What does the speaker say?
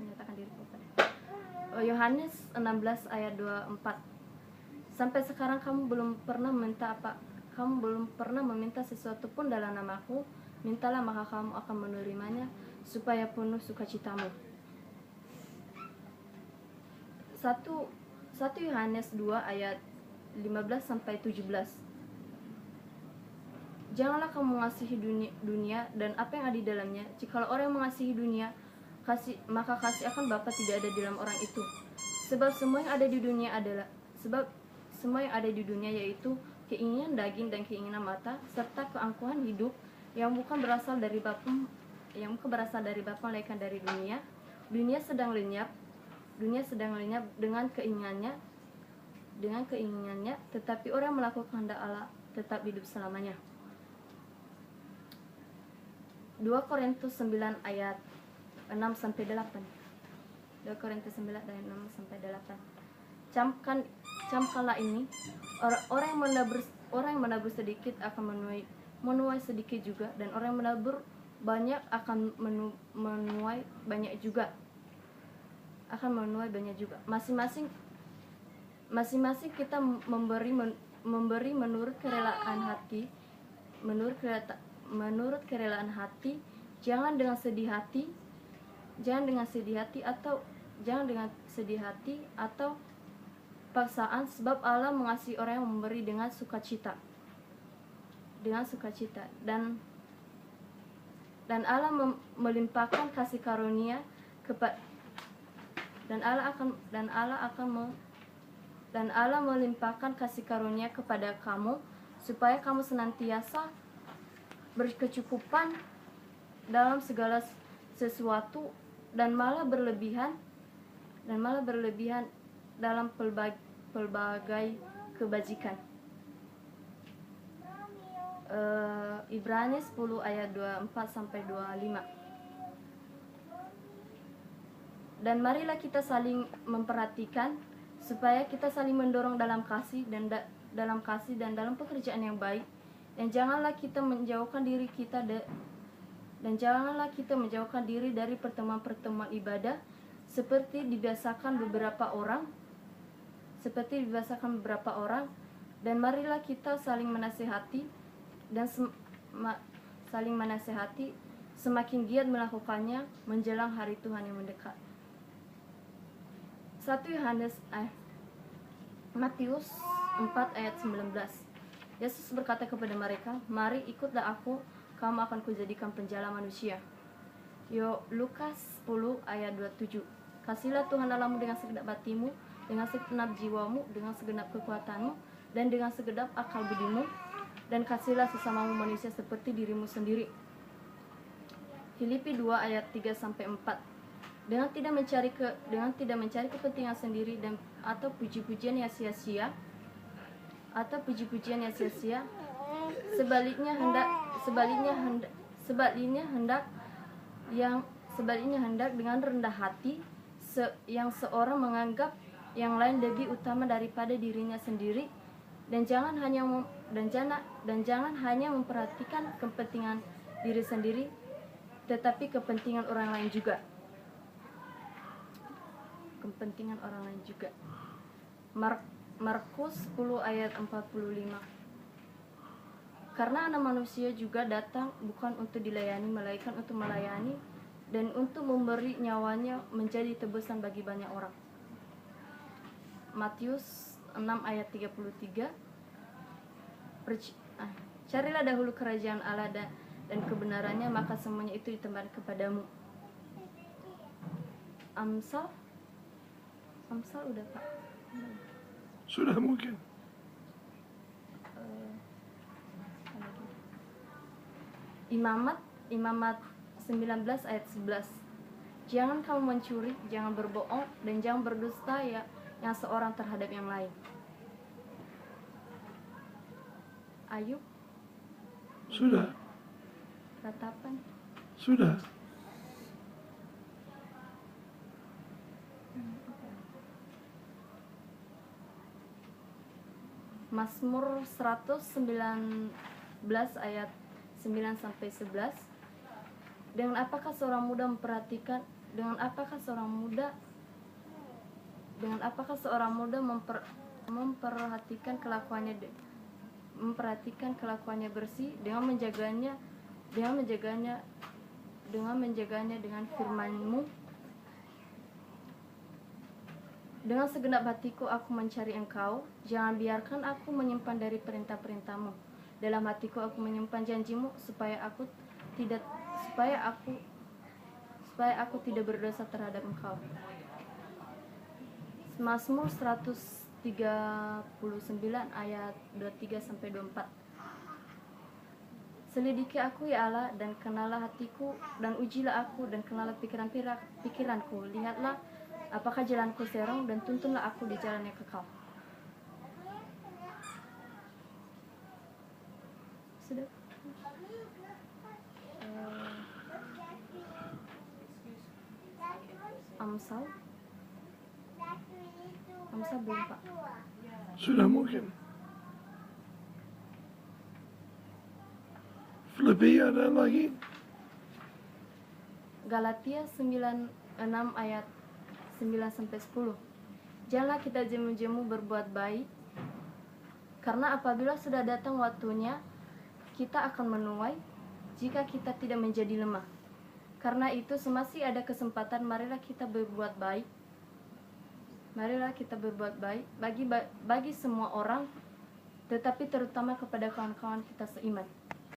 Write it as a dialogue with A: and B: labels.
A: aku nyatakan diriku kepada. Yohanes 16 ayat 24. Sampai sekarang kamu belum pernah meminta sesuatu pun dalam namaku. Mintalah maka kamu akan menerimanya, supaya penuh sukacitamu. 1 Yohanes 2 ayat 15 sampai 17. Janganlah kamu mengasihi dunia dan apa yang ada di dalamnya. Jikalau orang mengasihi dunia, maka kasih akan Bapa tidak ada di dalam orang itu. Sebab semua yang ada di dunia yaitu keinginan daging dan keinginan mata serta keangkuhan hidup yang bukan berasal dari Bapa melainkan dari dunia. Dunia sedang lenyap dengan keinginannya, tetapi orang melakukan kehendak Allah tetap hidup selamanya. 2 Korintus 9 ayat 6 sampai 8. 2 Korintus 9 ayat 6 sampai 8. Camkanlah ini, orang yang menabur sedikit akan menuai sedikit juga, dan orang yang menabur banyak akan menuai banyak juga. Masing-masing kita memberi menurut kerelaan hati, jangan dengan sedih hati atau paksaan, sebab Allah mengasihi orang yang memberi dengan sukacita. Dan Allah melimpahkan kasih karunia melimpahkan kasih karunia kepada kamu, supaya kamu senantiasa berkecukupan dalam segala sesuatu dan malah berlebihan dalam pelbagai kebajikan. Ibrani 10 ayat 24 sampai 25. Dan marilah kita saling memperhatikan supaya kita saling mendorong dalam kasih dan dalam pekerjaan yang baik, dan janganlah kita menjauhkan diri dari pertemuan ibadah seperti dibiasakan beberapa orang, dan marilah kita saling menasihati semakin giat melakukannya menjelang hari Tuhan yang mendekat. Matius 4 ayat 19. Yesus berkata kepada mereka, "Mari ikutlah aku, kamu akan kujadikan penjala manusia." Lukas 10 ayat 27. Kasihilah Tuhan Allahmu dengan segenap hatimu, dengan segenap jiwamu, dengan segenap kekuatanmu, dan dengan segenap akal budimu, dan kasihilah sesamamu manusia seperti dirimu sendiri. Filipi 2 ayat 3 sampai 4. Dengan tidak mencari kepentingan sendiri atau puji-pujian yang sia-sia, sebaliknya hendak dengan rendah hati yang seorang menganggap yang lain lebih utama daripada dirinya sendiri, dan jangan hanya memperhatikan kepentingan diri sendiri, tetapi kepentingan orang lain juga. Markus 10 ayat 45. Karena Anak Manusia juga datang bukan untuk dilayani, melainkan untuk melayani dan untuk memberi nyawanya menjadi tebusan bagi banyak orang. Matius 6 ayat 33. Carilah dahulu kerajaan Allah dan kebenarannya, maka semuanya itu ditambahkan kepadamu. Amsal udah, Pak?
B: Sudah mungkin.
A: Imamat 19 ayat 11. Jangan kamu mencuri, jangan berbohong, dan jangan berdusta yang seorang terhadap yang lain. Ayub
B: Sudah.
A: Ratapan
B: Sudah.
A: Mazmur 119 ayat 9 sampai 11. Dengan apakah seorang muda memperhatikan memperhatikan kelakuannya bersih dengan menjaganya dengan firman-Mu. Dengan segenap hatiku aku mencari Engkau, jangan biarkan aku menyimpan dari perintah-perintah-Mu. Dalam hatiku aku menyimpan janji-Mu supaya aku tidak berdosa terhadap Engkau. Mazmur 139 ayat 23-24. Selidiki aku ya Allah, dan kenalah hatiku, dan ujilah aku, dan kenalah pikiranku. Lihatlah apakah jalanku serong, dan tuntunlah aku di jalan yang kekal. Sudah. Amsal belum, Pak.
B: Sudah mungkin. Filipi ada lagi?
A: Galatia 6 ayat 9-10. Janganlah kita jemu-jemu berbuat baik, karena apabila sudah datang waktunya, kita akan menuai jika kita tidak menjadi lemah. Karena itu semasih ada kesempatan, marilah kita berbuat baik bagi semua orang, tetapi terutama kepada kawan-kawan kita seiman.